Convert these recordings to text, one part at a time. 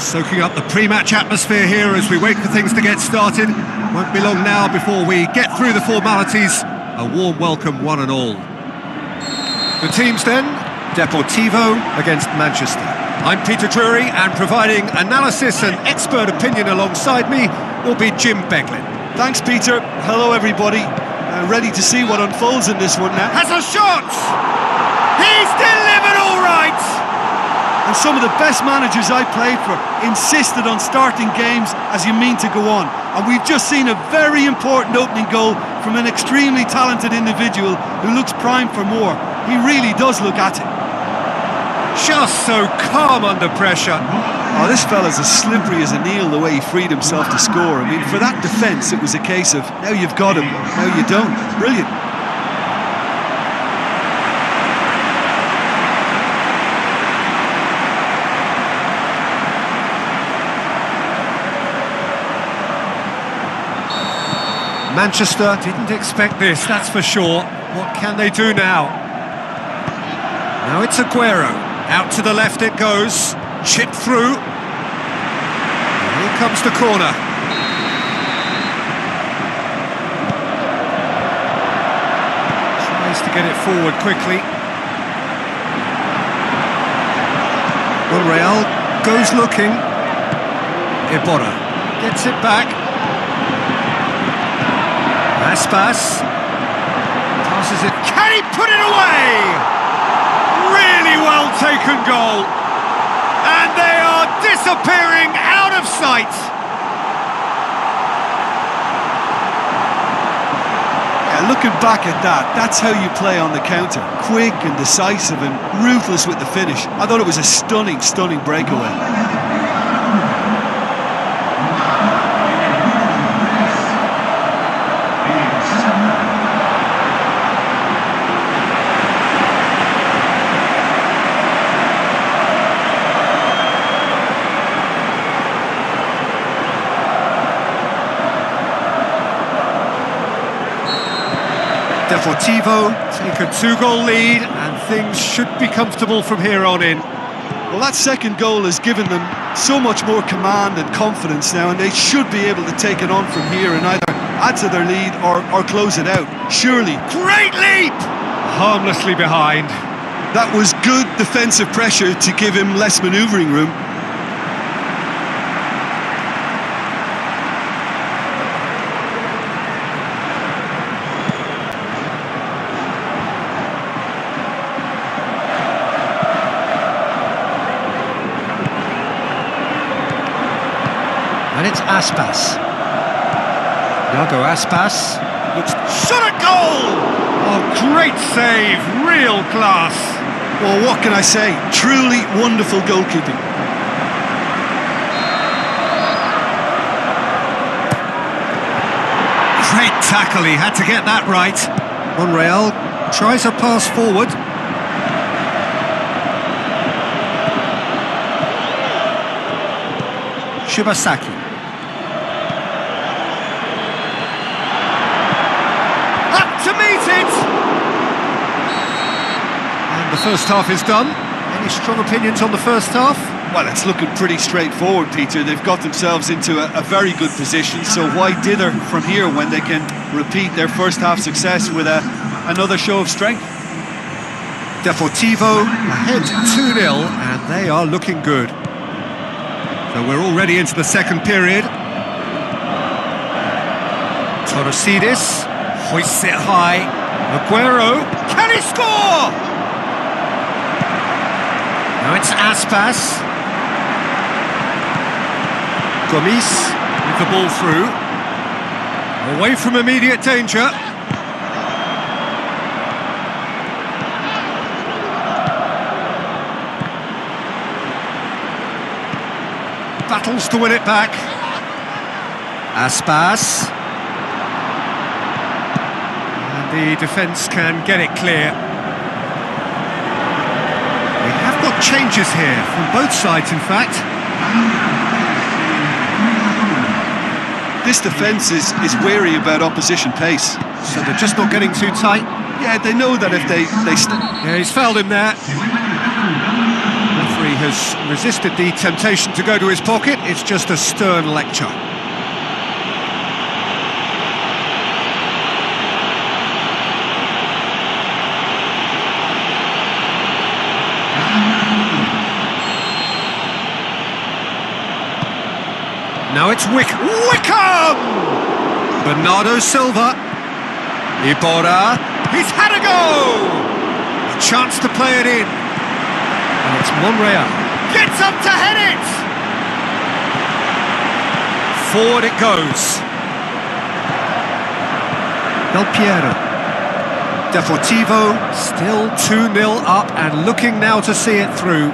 Soaking up the pre-match atmosphere here as we wait for things to get started. Won't be long now before we get through the formalities. A warm welcome, one and all. The teams then, Deportivo against Manchester. I'm Peter Drury, and providing analysis and expert opinion alongside me will be Jim Beglin. Thanks, Peter. Hello, everybody. Ready to see what unfolds in this one now. Has a shot! He's delivered all right! And some of the best managers I played for insisted on starting games as you mean to go on. And we've just seen a very important opening goal from an extremely talented individual who looks primed for more. He really does look at it. Just so calm under pressure. Oh, this fella's as slippery as an eel the way he freed himself to score. I mean, for that defence, it was a case of, now you've got him, now you don't. Brilliant. Manchester didn't expect this, that's for sure. What can they do now? Now it's Aguero. Out to the left it goes. Chipped through. And here comes the corner. Tries to get it forward quickly. Monreal goes looking. Iborra gets it back. Aspas passes it. Can he put it away? Really well taken goal. And they are disappearing out of sight. Yeah, looking back at that, that's how you play on the counter. Quick and decisive and ruthless with the finish. I thought it was a stunning, stunning breakaway. Deportivo take a 2-goal lead and things should be comfortable from here on in. Well, that second goal has given them so much more command and confidence now, and they should be able to take it on from here and either add to their lead or close it out. Surely. Great leap! Harmlessly behind. That was good defensive pressure to give him less manoeuvring room. And it's Aspas. Iago Aspas looks shot at goal! Oh, great save, real class. Well, what can I say? Truly wonderful goalkeeping. Great tackle, he had to get that right. Monreal tries a pass forward. Shibasaki. To meet it! And the first half is done. Any strong opinions on the first half? Well, it's looking pretty straightforward, Peter. They've got themselves into a very good position, so why dither from here when they can repeat their first half success with another show of strength? Deportivo ahead 2-0, and they are looking good. So we're already into the second period. Torosidis hoists it high. Aguero, can he score? Now it's Aspas. Gomis with the ball through. Away from immediate danger. Battles to win it back. Aspas. The defence can get it clear. We have got changes here from both sides, in fact. This defence is wary about opposition pace. So they're just not getting too tight. Yeah, they know that if they yeah, he's fouled him there. The referee has resisted the temptation to go to his pocket. It's just a stern lecture. Now it's Wickham! Bernardo Silva. Iborra. He's had a go! A chance to play it in. And it's Monreal. Gets up to head it! Forward it goes. Del Piero. Deportivo still 2-0 up and looking now to see it through.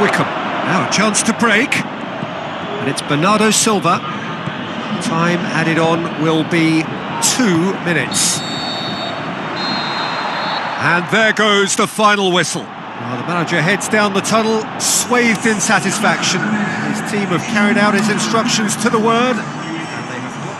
Wickham. Now a chance to break. And it's Bernardo Silva. Time added on will be 2 minutes. And there goes the final whistle. Well, the manager heads down the tunnel, swathed in satisfaction. His team have carried out his instructions to the word. And they have got...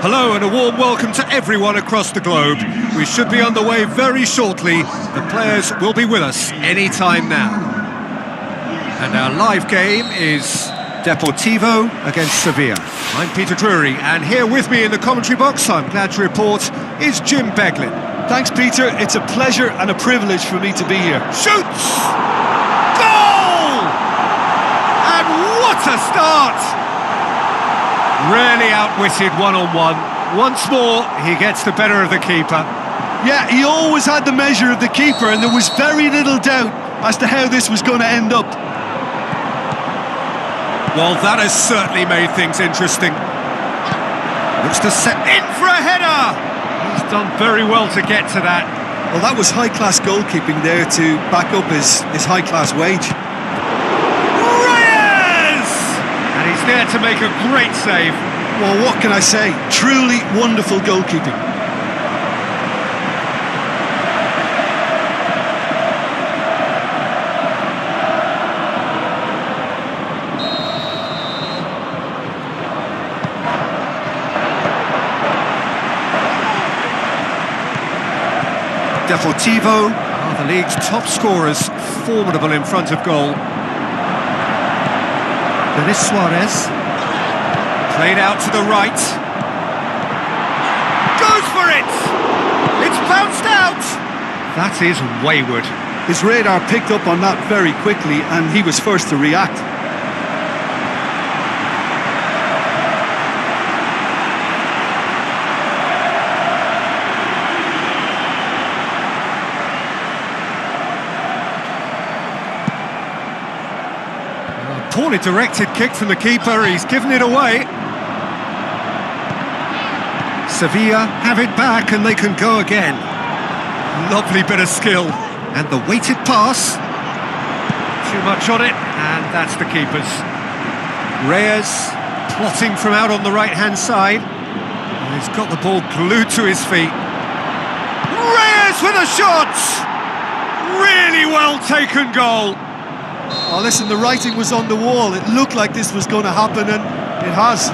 Hello and a warm welcome to everyone across the globe. We should be underway very shortly. The players will be with us any time now. And our live game is Deportivo against Sevilla. I'm Peter Drury, and here with me in the commentary box, I'm glad to report, is Jim Beglin. Thanks, Peter. It's a pleasure and a privilege for me to be here. Shoots! Goal! And what a start! Really outwitted one-on-one. Once more, he gets the better of the keeper. Yeah, he always had the measure of the keeper, and there was very little doubt as to how this was going to end up. Well, that has certainly made things interesting. Looks to set in for a header. He's Done very well to get to that. Well, that was high-class goalkeeping there to back up his high-class wage. Reyes! And he's there to make a great save. Well, what can I say? Truly wonderful goalkeeping. Deportivo are the league's top scorers, formidable in front of goal. Denis Suarez, played out to the right. Goes for it! It's bounced out! That is wayward. His radar picked up on that very quickly and he was first to react. Poorly directed kick from the keeper, he's given it away. Sevilla have it back and they can go again. Lovely bit of skill. And the weighted pass. Too much on it, and that's the keeper's. Reyes plotting from out on the right-hand side. And he's got the ball glued to his feet. Reyes with a shot! Really well taken goal. Oh, listen, the writing was on the wall. It looked like this was going to happen, and it has.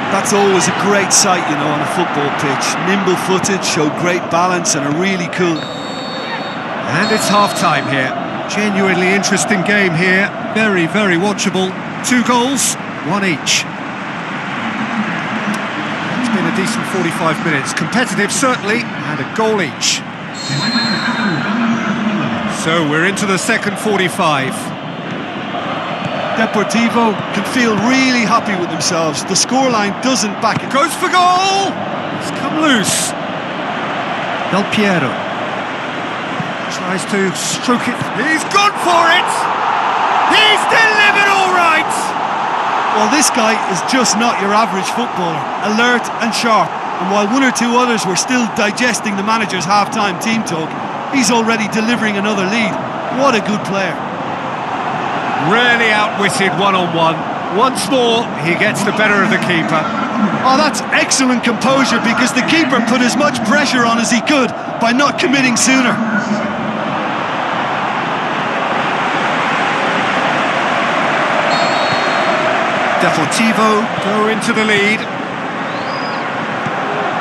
That's always a great sight, you know, on a football pitch. Nimble-footed, showed great balance, and a really cool. And it's half-time here. Genuinely interesting game here. Very, very watchable. 2 goals, 1 each. It's been a decent 45 minutes. Competitive, certainly, and a goal each. So we're into the second 45. Deportivo can feel really happy with themselves. The scoreline doesn't back it. Goes for goal! It's come loose. Del Piero tries to stroke it. He's gone for it! He's delivered all right! Well, this guy is just not your average footballer. Alert and sharp. And while 1 or 2 others were still digesting the manager's half-time team talk, he's already delivering another lead. What a good player. Really outwitted one-on-one. Once more, he gets the better of the keeper. Oh, that's excellent composure because the keeper put as much pressure on as he could by not committing sooner. Deportivo go into the lead.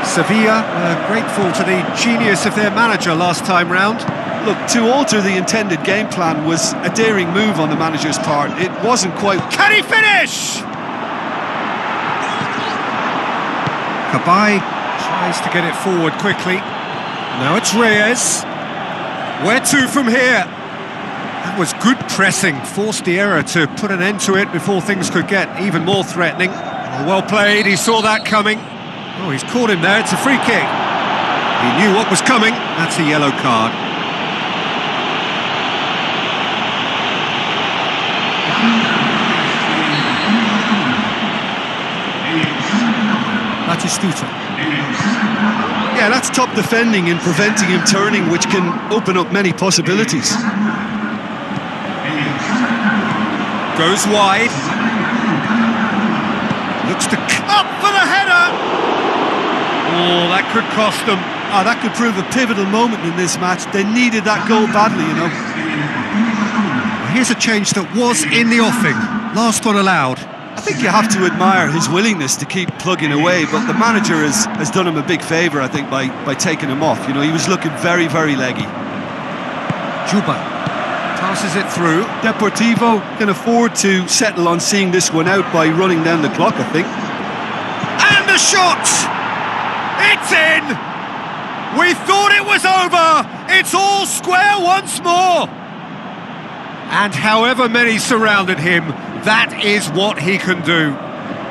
Sevilla were grateful to the genius of their manager last time round. Look, to alter the intended game plan was a daring move on the manager's part. It wasn't quite... Can he finish? Kabay tries to get it forward quickly. Now it's Reyes. Where to from here? That was good pressing. Forced the error to put an end to it before things could get even more threatening. Well played, he saw that coming. Oh, he's caught him there, it's a free kick. He knew what was coming, that's a yellow card. Batistuta. Yeah, that's top defending and preventing him turning, which can open up many possibilities. Goes wide. Looks to up for the header. Oh, that could cost them. Oh, that could prove a pivotal moment in this match. They needed that goal badly, you know. Here's a change that was in the offing. Last one allowed. I think you have to admire his willingness to keep plugging away, but the manager has done him a big favour, I think, by taking him off. You know, he was looking very, very leggy. Juba passes it through. Deportivo can afford to settle on seeing this one out by running down the clock, I think. And the shot! It's in! We thought it was over! It's all square once more! And however many surrounded him, that is what he can do.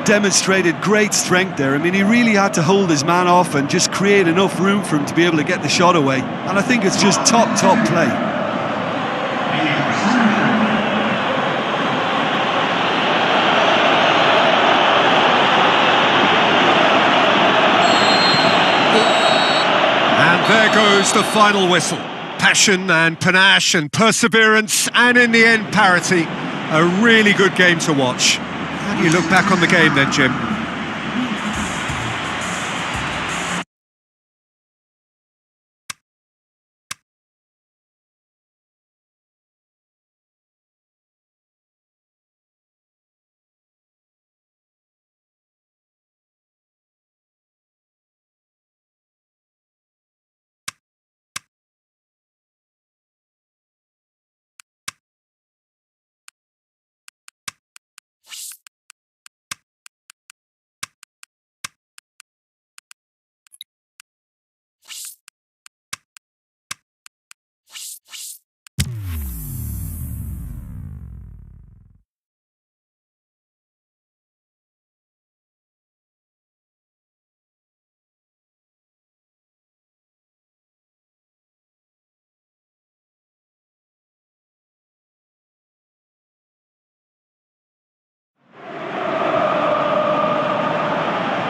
Demonstrated great strength there. I mean, he really had to hold his man off and just create enough room for him to be able to get the shot away. And I think it's just top play. There goes the final whistle. Passion and panache and perseverance, and in the end, parity. A really good game to watch. How do you look back on the game then, Jim?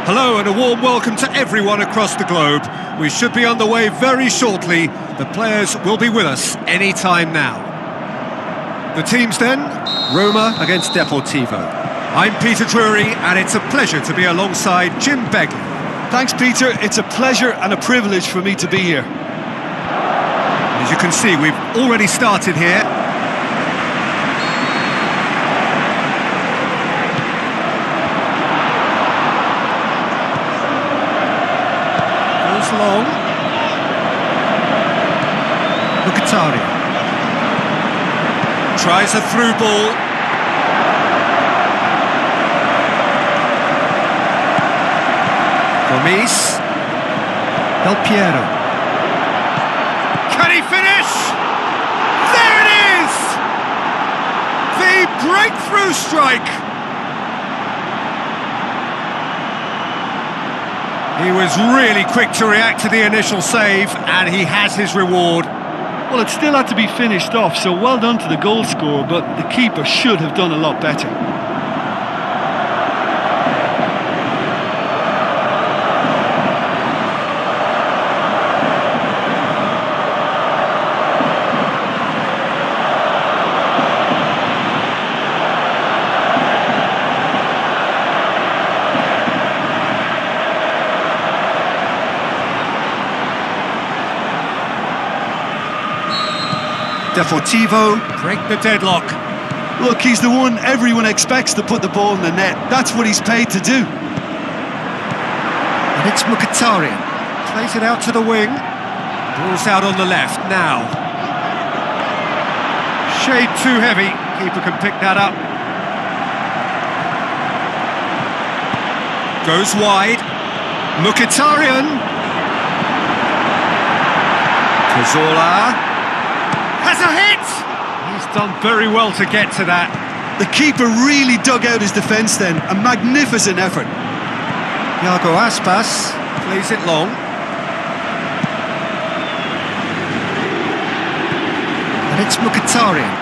Hello and a warm welcome to everyone across the globe. We should be on the way very shortly. The players will be with us any time now. The teams then, Roma against Deportivo. I'm Peter Drury and it's a pleasure to be alongside Jim Begley. Thanks, Peter. It's a pleasure and a privilege for me to be here. As you can see, we've already started here. Long. Mkhitaryan tries a through ball. Gomes. Del Piero. Can he finish? There it is! The breakthrough strike! He was really quick to react to the initial save, and he has his reward. Well, it still had to be finished off, so well done to the goal scorer, but the keeper should have done a lot better. Deportivo break the deadlock. Look, he's the one everyone expects to put the ball in the net. That's what he's paid to do. And it's Mkhitaryan. Plays it out to the wing. Ball's out on the left now. Shade too heavy. Keeper can pick that up. Goes wide. Mkhitaryan. Cazorla. Has a hit! He's done very well to get to that. The keeper really dug out his defence then. A magnificent effort. Iago Aspas plays it long. And it's Mkhitaryan.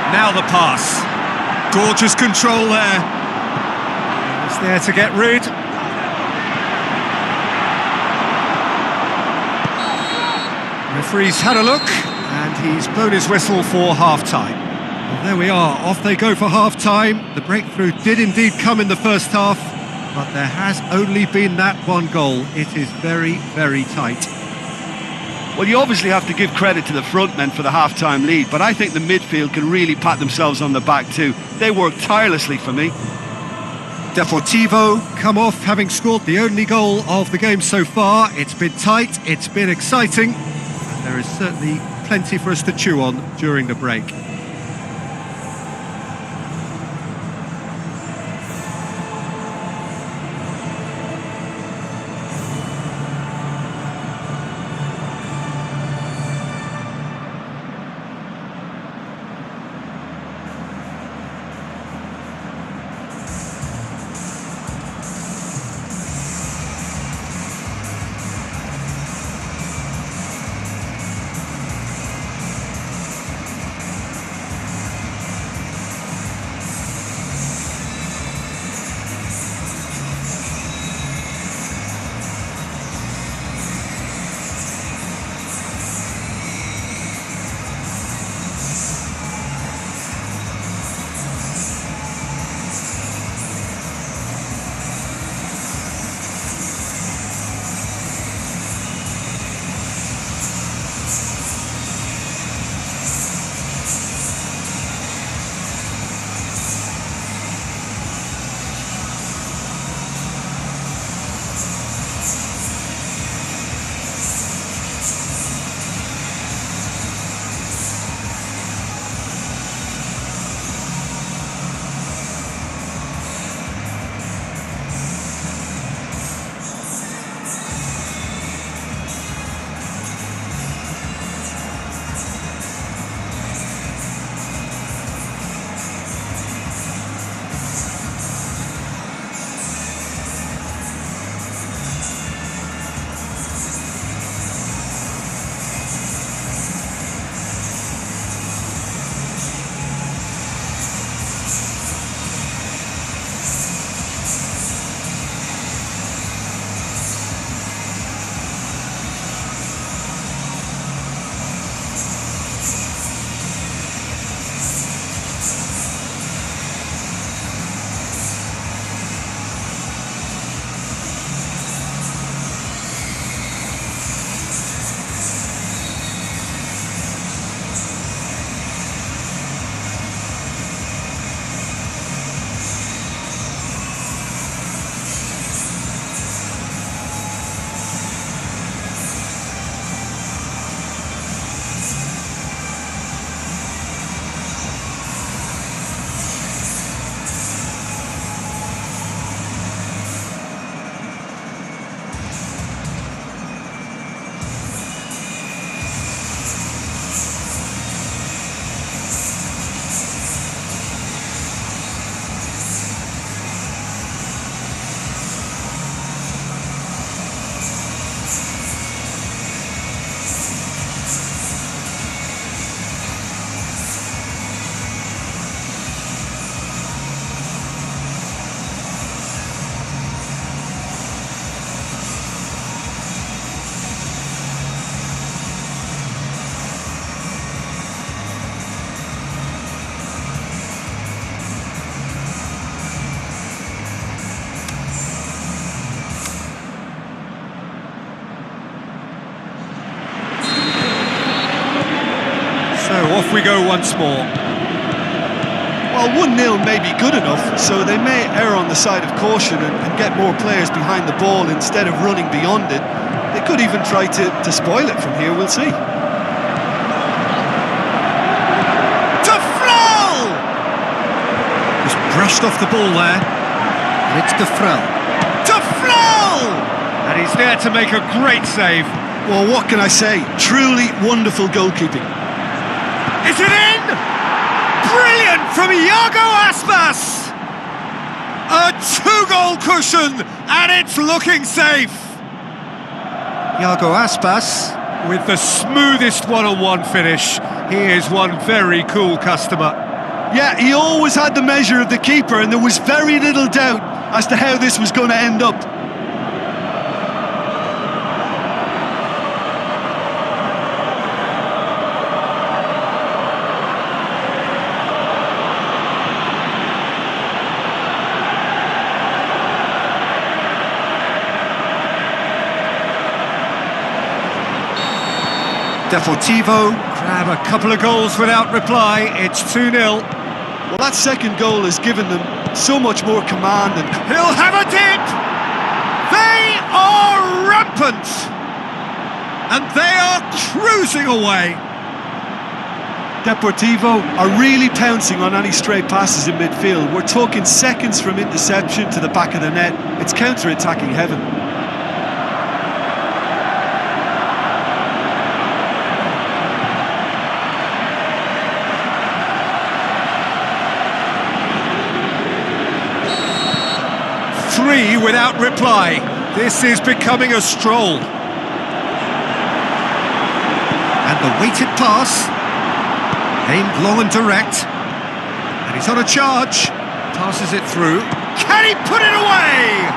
Now the pass. Gorgeous control there. He's there to get rid. Referee's had a look, and he's blown his whistle for half-time. Well, there we are, off they go for half-time. The breakthrough did indeed come in the first half, but there has only been that one goal. It is very, very tight. Well, you obviously have to give credit to the front men for the half-time lead, but I think the midfield can really pat themselves on the back too. They worked tirelessly for me. Deportivo come off having scored the only goal of the game so far. It's been tight, it's been exciting. There is certainly plenty for us to chew on during the break. go once more. Well, 1-0 may be good enough, so they may err on the side of caution and get more players behind the ball instead of running beyond it. They could even try to spoil it from here, we'll see. Defrel! Just brushed off the ball there. And it's Defrel. Defrel! And he's there to make a great save. Well, what can I say? Truly wonderful goalkeeping. Is it in? Brilliant from Iago Aspas! A 2-goal cushion, and it's looking safe. Iago Aspas with the smoothest one-on-one finish. He is one very cool customer. Yeah, he always had the measure of the keeper, and there was very little doubt as to how this was going to end up. Deportivo grab a couple of goals without reply. It's 2-0. Well, that second goal has given them so much more command and... He'll have a dip! They are rampant! And they are cruising away. Deportivo are really pouncing on any stray passes in midfield. We're talking seconds from interception to the back of the net. It's counter-attacking heaven. Three without reply. This is becoming a stroll. And the weighted pass, aimed long and direct. And he's on a charge. Passes it through. Can he put it away?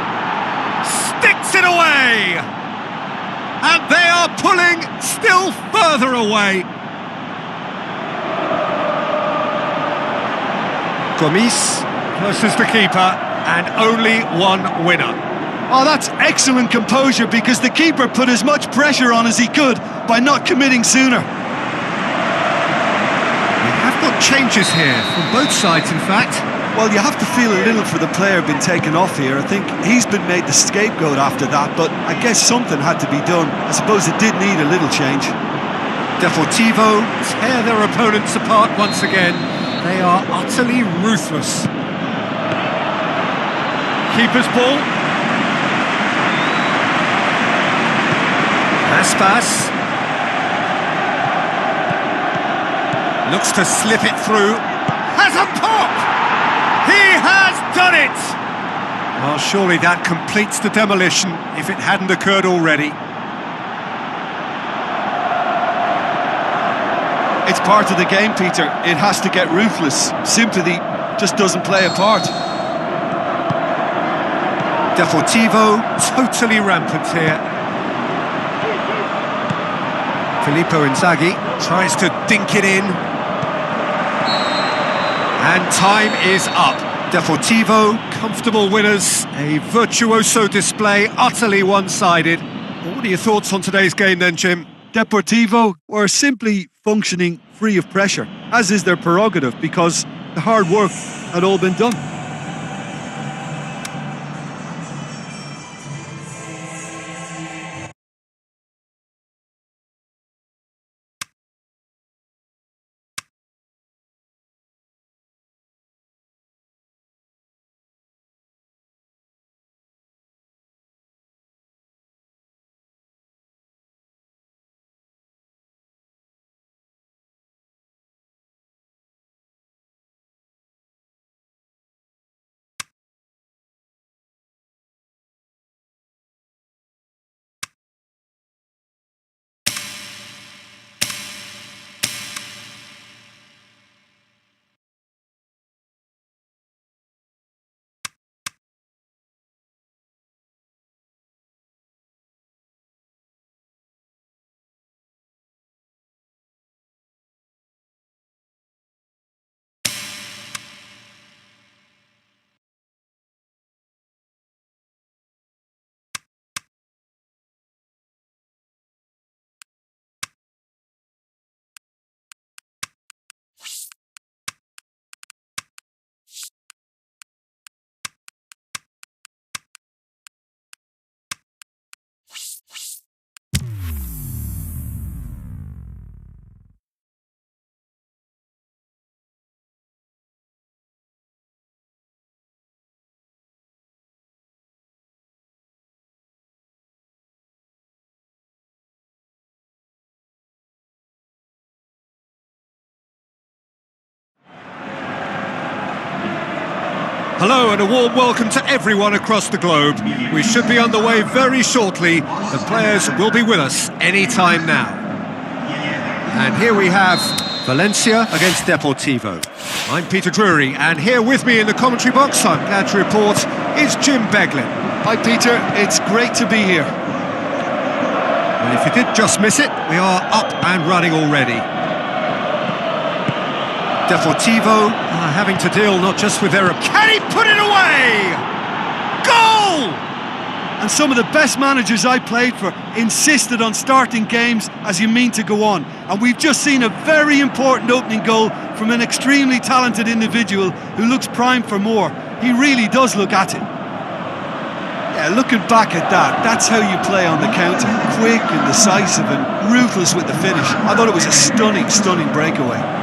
Sticks it away. And they are pulling still further away. Gomis versus the keeper. And only one winner. Oh, that's excellent composure, because the keeper put as much pressure on as he could by not committing sooner. We have got changes here from both sides, in fact. Well, you have to feel a little for the player being taken off here. I think he's been made the scapegoat after that, but I guess something had to be done. I suppose it did need a little change. Deportivo tear their opponents apart once again. They are utterly ruthless. Keeper's ball. Aspas looks to slip it through. Has a pop! He has done it! Well, surely that completes the demolition if it hadn't occurred already. It's part of the game, Peter. It has to get ruthless. Sympathy just doesn't play a part. Deportivo totally rampant here. Filippo Inzaghi tries to dink it in. And time is up. Deportivo, comfortable winners. A virtuoso display, utterly one-sided. Well, what are your thoughts on today's game then, Jim? Deportivo were simply functioning free of pressure, as is their prerogative, because the hard work had all been done. Hello and a warm welcome to everyone across the globe. We should be on the way very shortly. The players will be with us any time now. And here we have Valencia against Deportivo. I'm Peter Drury, and here with me in the commentary box, I'm glad to report, is Jim Beglin. Hi Peter, it's great to be here. And if you did just miss it, we are up and running already. Deportivo are having to deal not just with their... Can he put it away? Goal! And some of the best managers I played for insisted on starting games as you mean to go on. And we've just seen a very important opening goal from an extremely talented individual who looks primed for more. He really does look at it. Yeah, looking back at that, that's how you play on the counter. Quick and decisive and ruthless with the finish. I thought it was a stunning, stunning breakaway.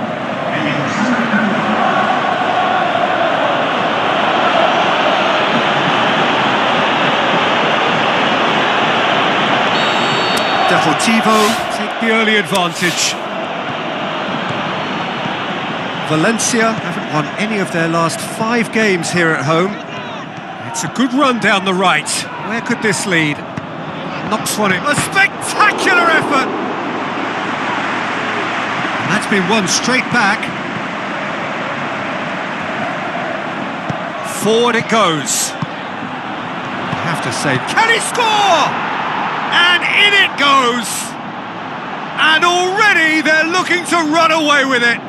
Deportivo take the early advantage. Valencia haven't won any of their last 5 games here at home. It's a good run down the right. Where could this lead? Knocks one in. A spectacular effort! And that's been won straight back. Forward it goes. I have to say, can he score? And in it goes! And already they're looking to run away with it.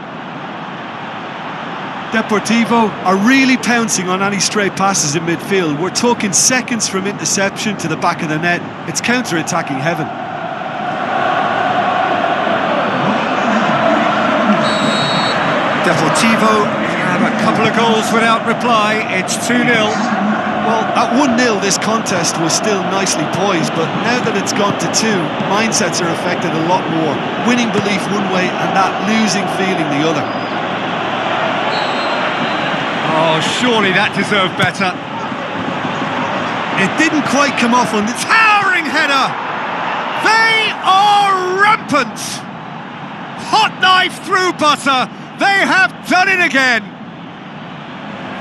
Deportivo are really pouncing on any stray passes in midfield. We're talking seconds from interception to the back of the net. It's counter-attacking heaven. Deportivo have a couple of goals without reply. It's 2-0. Well, at 1-0 this contest was still nicely poised, but now that it's gone to 2, mindsets are affected a lot more. Winning belief one way and that losing feeling the other. Oh, surely that deserved better. It didn't quite come off on the... Towering header! They are rampant! Hot knife through butter! They have done it again!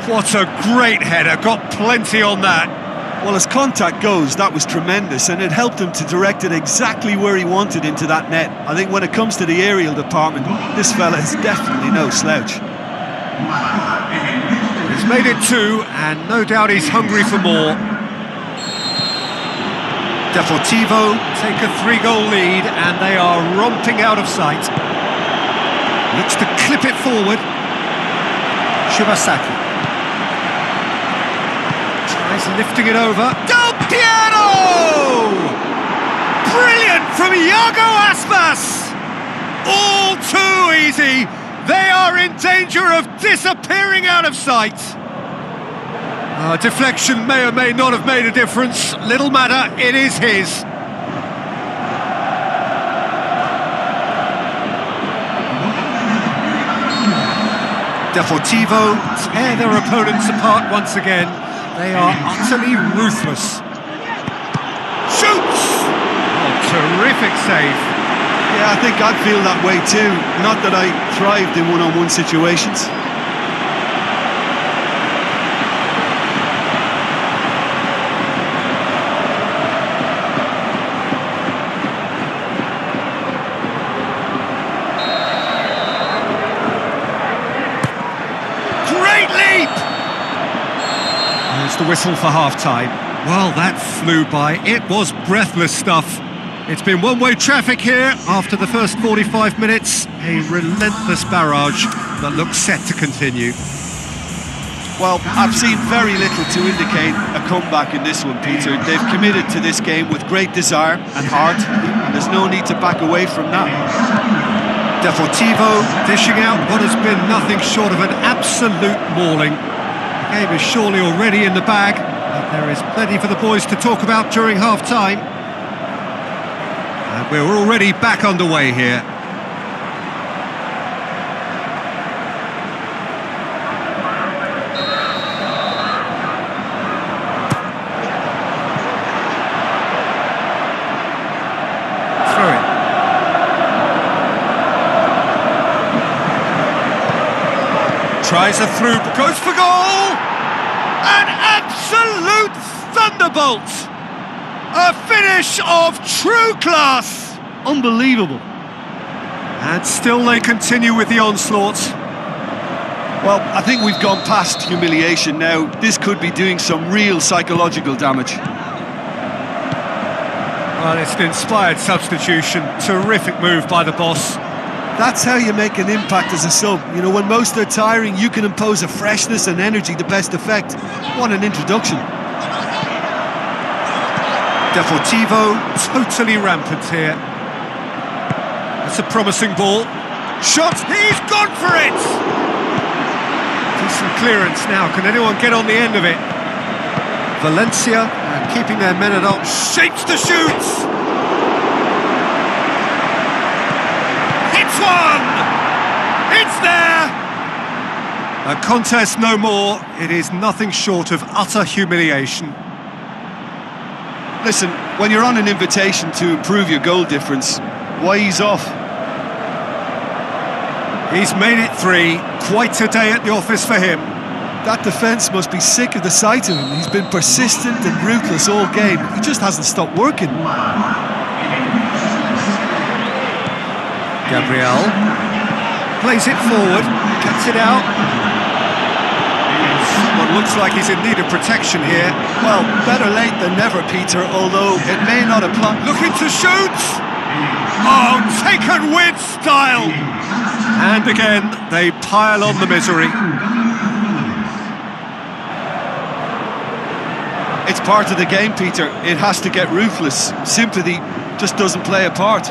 What a great header, got plenty on that. Well, as contact goes, that was tremendous, and it helped him to direct it exactly where he wanted into that net. I think when it comes to the aerial department, this fella is definitely no slouch. He's made it 2, and no doubt he's hungry for more. Deportivo take a 3-goal lead, and they are romping out of sight. Looks to clip it forward. Shibasaki. Tries lifting it over. Del Piero! Brilliant from Iago Aspas! All too easy. They are in danger of disappearing out of sight. Deflection may or may not have made a difference. Little matter, it is his. Deportivo tear their opponents apart once again. They are utterly ruthless. Shoots! Oh, terrific save. Yeah, I think I'd feel that way too. Not that I thrived in one-on-one situations. Great leap! There's the whistle for half-time. Well, that flew by. It was breathless stuff. It's been one-way traffic here after the first 45 minutes. A relentless barrage that looks set to continue. Well, I've seen very little to indicate a comeback in this one, Peter. They've committed to this game with great desire and heart, and there's no need to back away from that. Deportivo dishing out what has been nothing short of an absolute mauling. The game is surely already in the bag, but there is plenty for the boys to talk about during half-time. And we're already back underway here. Throw it. Tries a through, goes for goal! An absolute thunderbolt! A finish of true class! Unbelievable. And still they continue with the onslaught. Well, I think we've gone past humiliation now. This could be doing some real psychological damage. Well, it's an inspired substitution. Terrific move by the boss. That's how you make an impact as a sub. You know, when most are tiring, you can impose a freshness and energy to best effect. What an introduction. Deportivo totally rampant here. That's a promising ball. Shot, he's gone for it! Decent clearance now, can anyone get on the end of it? Valencia, keeping their men at arms, shapes to shoot! Hits one! It's there! A contest no more, it is nothing short of utter humiliation. Listen, when you're on an invitation to improve your goal difference, why ease off? He's made it 3, quite a day at the office for him. That defence must be sick of the sight of him. He's been persistent and ruthless all game. He just hasn't stopped working. Gabriel plays it forward, gets it out. Someone looks like he's in need of protection here. Well, better late than never, Peter, although it may not apply. Looking to shoot! Oh, taken with style! And again, they pile on the misery. It's part of the game, Peter. It has to get ruthless. Sympathy just doesn't play a part.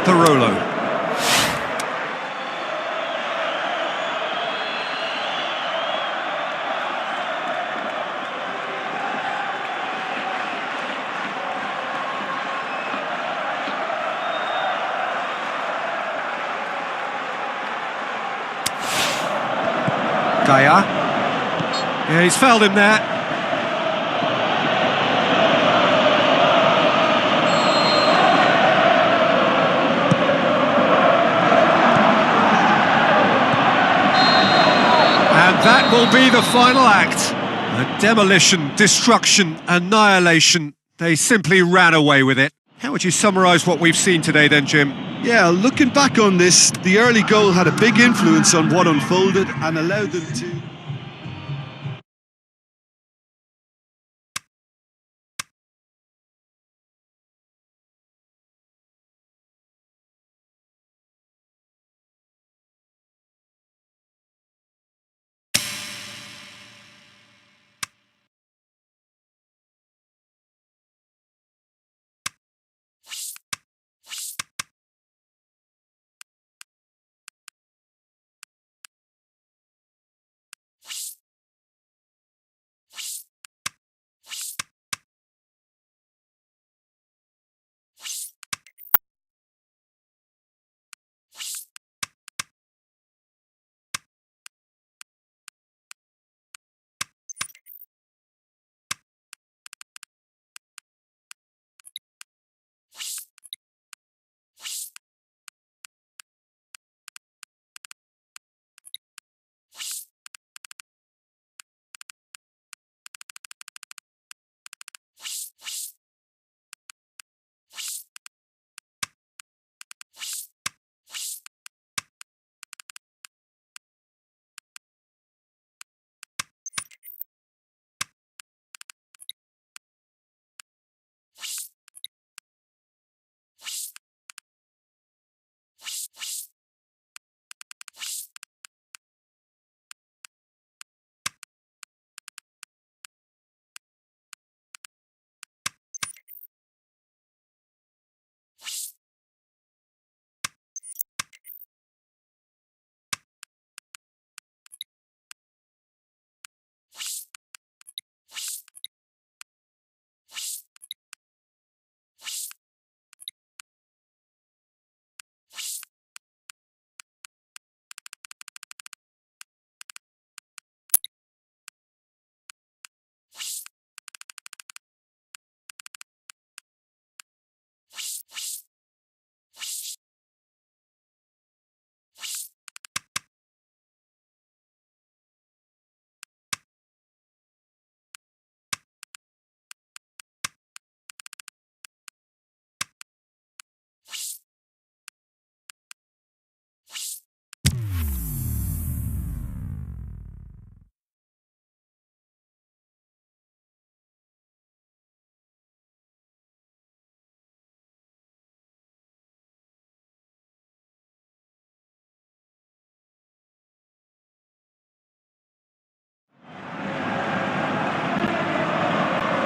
Parolo. Gaia. Yeah, he's fouled him there. That will be the final act. A demolition, destruction, annihilation. They simply ran away with it. How would you summarise what we've seen today then, Jim? Yeah, looking back on this, the early goal had a big influence on what unfolded and allowed them to...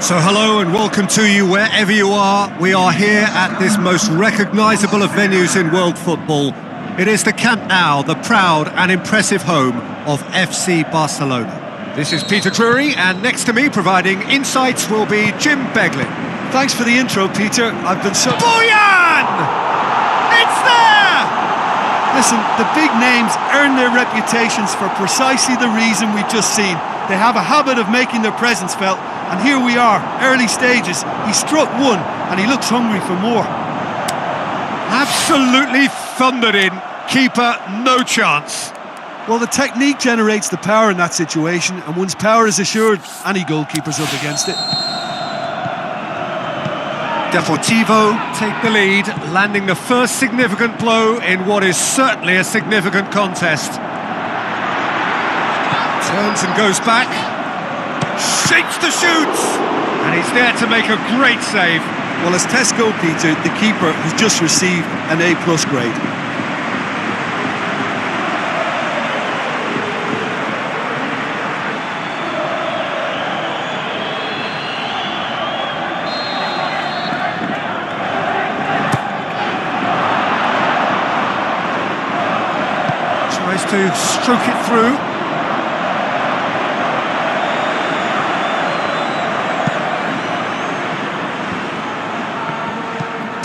So hello and welcome to you wherever you are. We are here at this most recognisable of venues in world football. It is the Camp Nou, the proud and impressive home of FC Barcelona. This is Peter Drury, and next to me providing insights will be Jim Beglin. Thanks for the intro, Peter. I've been so... Bojan! It's there! Listen, the big names earn their reputations for precisely the reason we've just seen. They have a habit of making their presence felt, and here we are, early stages. He struck one, and he looks hungry for more. Absolutely thundered in. Keeper, no chance. Well, the technique generates the power in that situation, and once power is assured, any goalkeeper's up against it. Deportivo take the lead, landing the first significant blow in what is certainly a significant contest. Turns and goes back, shapes the shoot, and he's there to make a great save. Well, as Tesco, Peter, the keeper has just received an A+ grade. Tries to stroke it through.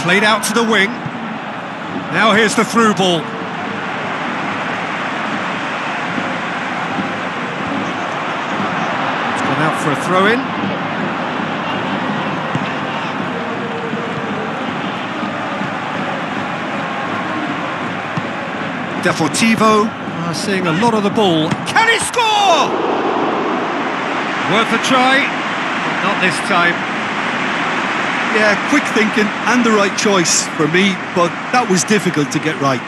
Played out to the wing. Now here's the through ball. It's gone out for a throw-in. Deportivo are seeing a lot of the ball. Can he score? Worth a try, but not this time. Yeah, quick thinking and the right choice for me, but that was difficult to get right.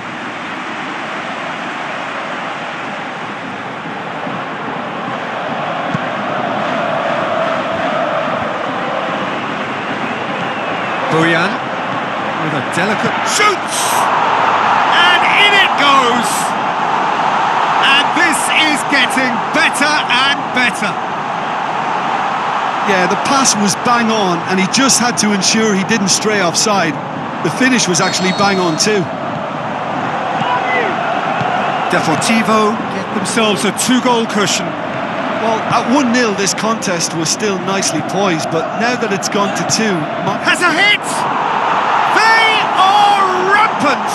Bojan with a delicate shoots! And in it goes! And this is getting better and better. Yeah, the pass was bang on, and he just had to ensure he didn't stray offside. The finish was actually bang on too. Deportivo get themselves a 2-goal cushion. Well, at 1-0 this contest was still nicely poised, but now that it's gone to 2... Has a hit! They are rampant!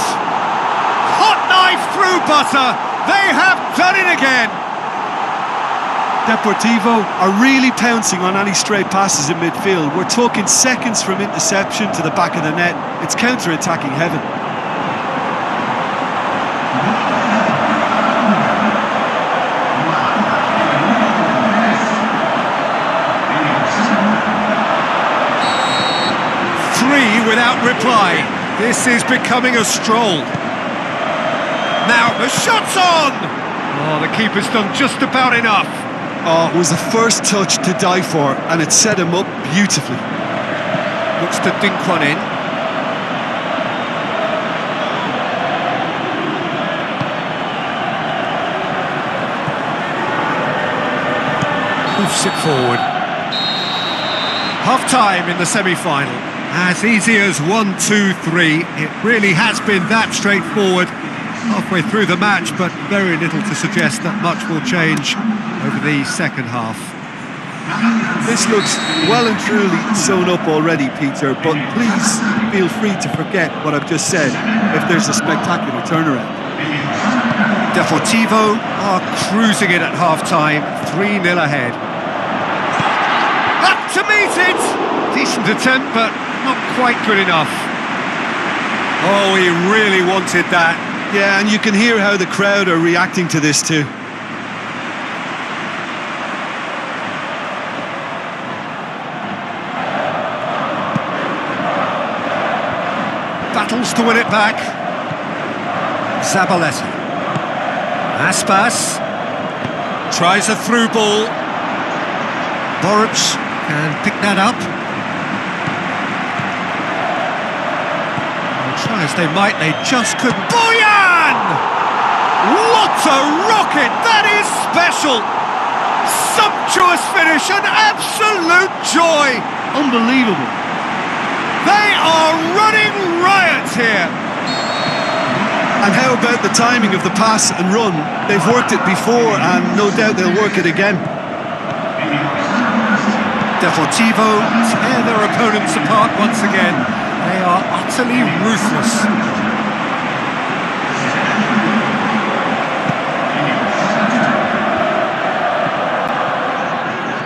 Hot knife through butter! They have done it again! Deportivo are really pouncing on any stray passes in midfield. We're talking seconds from interception to the back of the net. It's counter-attacking heaven. Three without reply. This is becoming a stroll. Now the shot's on! Oh, the keeper's done just about enough. Oh, it was the first touch to die for, and it set him up beautifully. Looks to dink one in. Moves it forward. Half-time in the semi-final. As easy as 1-2-3. It really has been that straightforward. Halfway through the match, but very little to suggest that much will change over the second half. This looks well and truly sewn up already, Peter, but please feel free to forget what I've just said if there's a spectacular turnaround. Deportivo are cruising it at half-time, 3-0 ahead. Up to meet it! Decent attempt, but not quite good enough. Oh, he really wanted that. Yeah, and you can hear how the crowd are reacting to this too. Battles to win it back. Zabaleta. Aspas tries a through ball. Boric can pick that up. Try as they might, they just couldn't. Bojan! What a rocket! That is special! Sumptuous finish, an absolute joy. Unbelievable. They are running riot here. And how about the timing of the pass and run? They've worked it before and no doubt they'll work it again. Deportivo tear their opponents apart once again. They are utterly ruthless.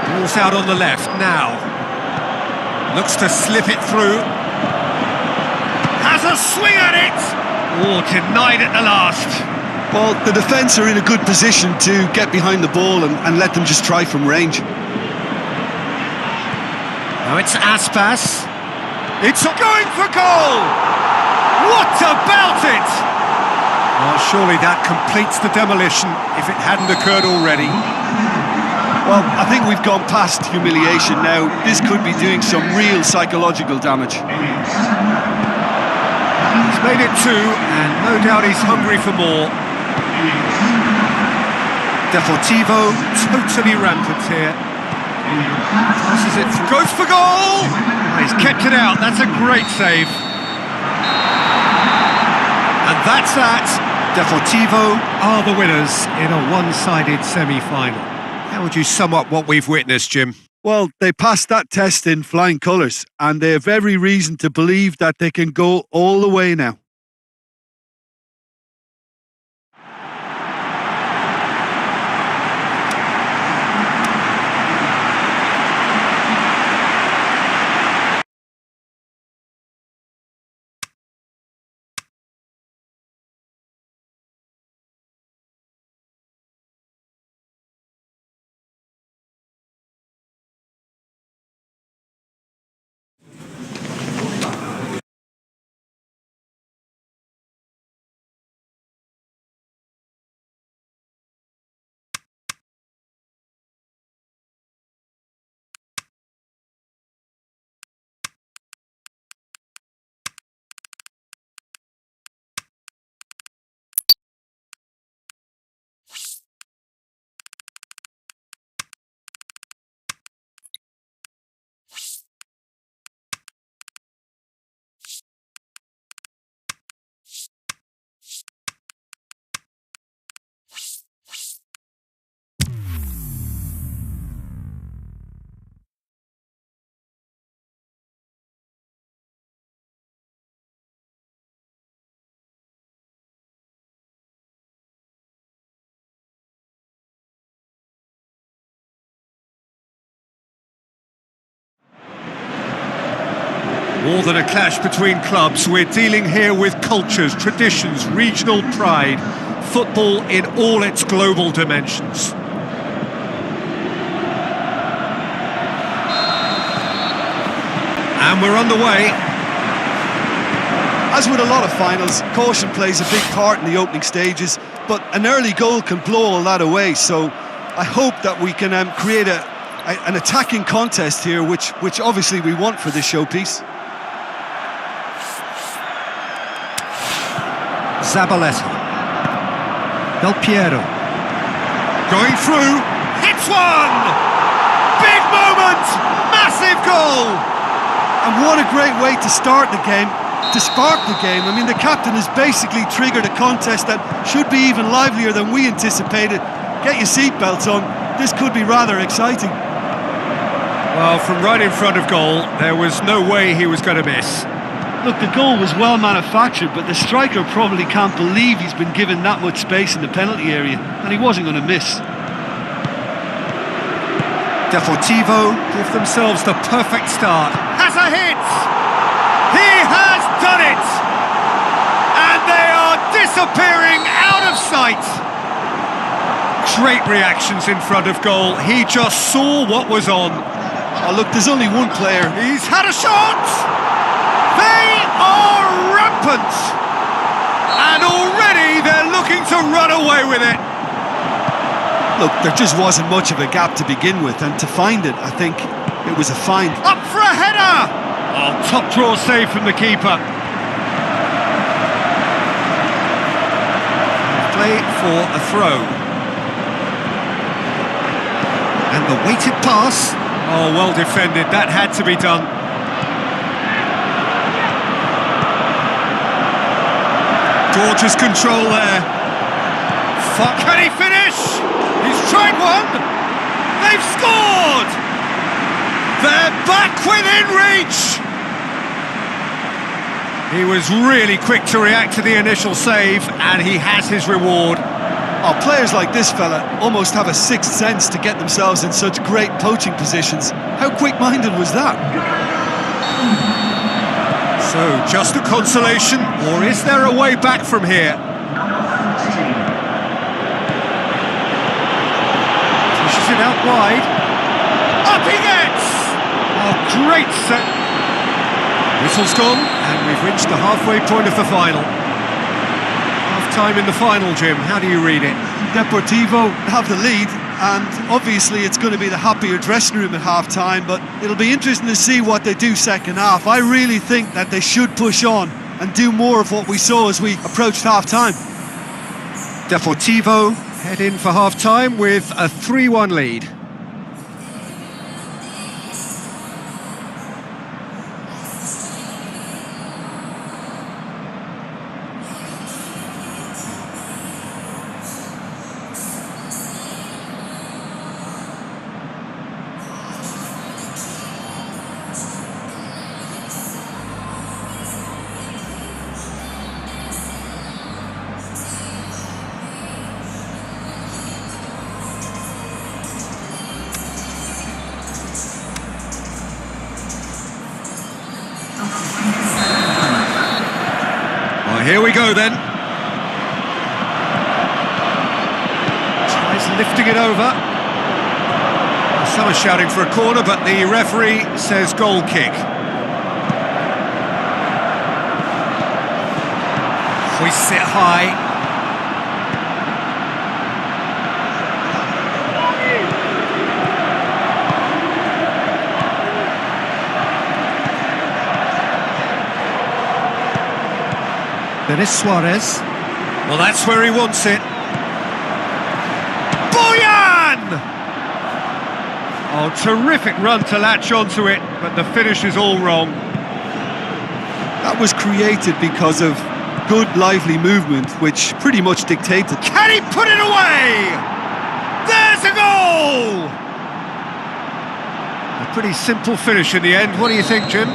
Ball's out on the left now. Looks to slip it through. Has a swing at it! Oh, denied at the last. Well, the defence are in a good position to get behind the ball and let them just try from range. Now it's Aspas. It's going for goal! What about it? Well, surely that completes the demolition if it hadn't occurred already. Well, I think we've gone past humiliation now. This could be doing some real psychological damage. He's made it two, and no doubt he's hungry for more. Deportivo totally rampant here. Passes it, goes for goal! He's kept it out, that's a great save. And that's that. Deportivo are the winners in a one-sided semi-final. How would you sum up what we've witnessed, Jim? Well, they passed that test in flying colours, and they have every reason to believe that they can go all the way now. More than a clash between clubs, we're dealing here with cultures, traditions, regional pride, football in all its global dimensions. And we're underway. As with a lot of finals, caution plays a big part in the opening stages, but an early goal can blow all that away, so I hope that we can create an attacking contest here, which obviously we want for this showpiece. Zabaleta. Del Piero. Going through. Hits one! Big moment! Massive goal! And what a great way to start the game, to spark the game. I mean, the captain has basically triggered a contest that should be even livelier than we anticipated. Get your seatbelts on. This could be rather exciting. Well, from right in front of goal, there was no way he was going to miss. Look, the goal was well manufactured, but the striker probably can't believe he's been given that much space in the penalty area, and he wasn't going to miss. Deportivo give themselves the perfect start. Has a hit! He has done it! And they are disappearing out of sight! Great reactions in front of goal. He just saw what was on. Oh, look, there's only one player. He's had a shot! They are rampant! And already they're looking to run away with it. Look, there just wasn't much of a gap to begin with, and to find it, I think it was a find. Up for a header! Oh, top draw save from the keeper. Play for a throw. The weighted pass. Oh, well defended. That had to be done. Gorgeous control there. Can he finish? He's tried one. They've scored. They're back within reach. He was really quick to react to the initial save, and he has his reward. Oh, players like this fella almost have a sixth sense to get themselves in such great poaching positions. How quick-minded was that? So, just a consolation, or is there a way back from here? Pushes it out wide. Up he gets! Oh, great set. Whistle's gone, and we've reached the halfway point of the final. Half-time in the final, Jim. How do you read it? Deportivo have the lead, and obviously it's going to be the happier dressing room at half-time, but it'll be interesting to see what they do second half. I really think that they should push on and do more of what we saw as we approached half-time. Deportivo head in for half-time with a 3-1 lead. Well, here we go then. Tries lifting it over. Some are shouting for a corner, but the referee says goal kick. Hoists it high. Denis Suarez. Well, that's where he wants it. Boyan! Oh, terrific run to latch onto it, but the finish is all wrong. That was created because of good, lively movement, which pretty much dictated. Can he put it away? There's a goal! A pretty simple finish in the end. What do you think, Jim?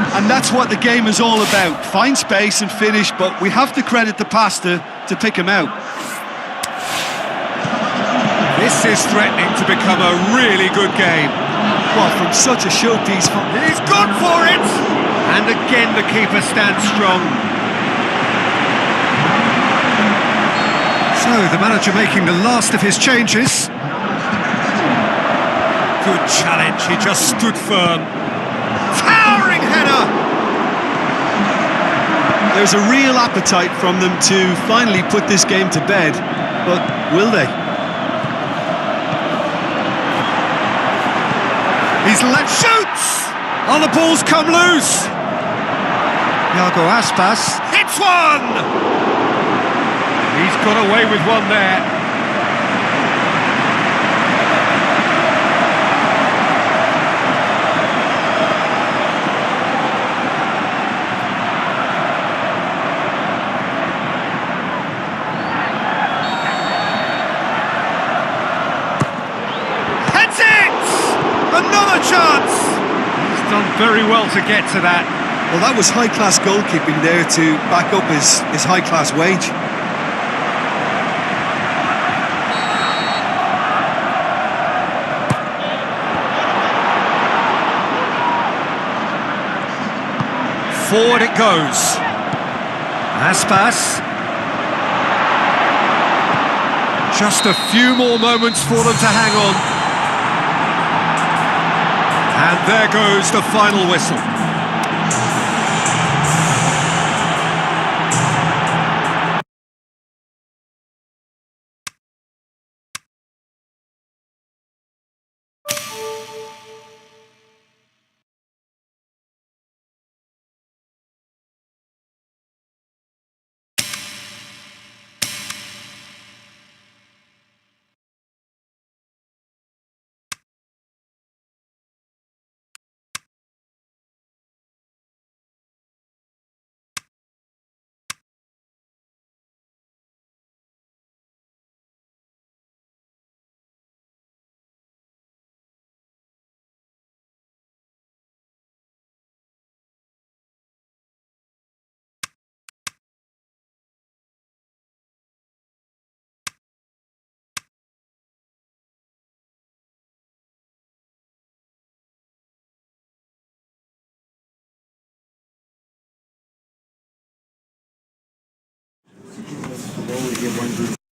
And that's what the game is all about. Find space and finish, but we have to credit the pasta to pick him out. This is threatening to become a really good game. Well, from such a showpiece... He's gone for it! And again the keeper stands strong. So, the manager making the last of his changes. Good challenge, he just stood firm. Towering header! There's a real appetite from them to finally put this game to bed, but will they? He's left, shoots! Oh, the ball's come loose! Iago Aspas hits one! He's got away with one there. Another chance! He's done very well to get to that. Well, that was high-class goalkeeping there to back up his high-class wage. Forward it goes. Aspas. Just a few more moments for them to hang on. And there goes the final whistle. before we get one good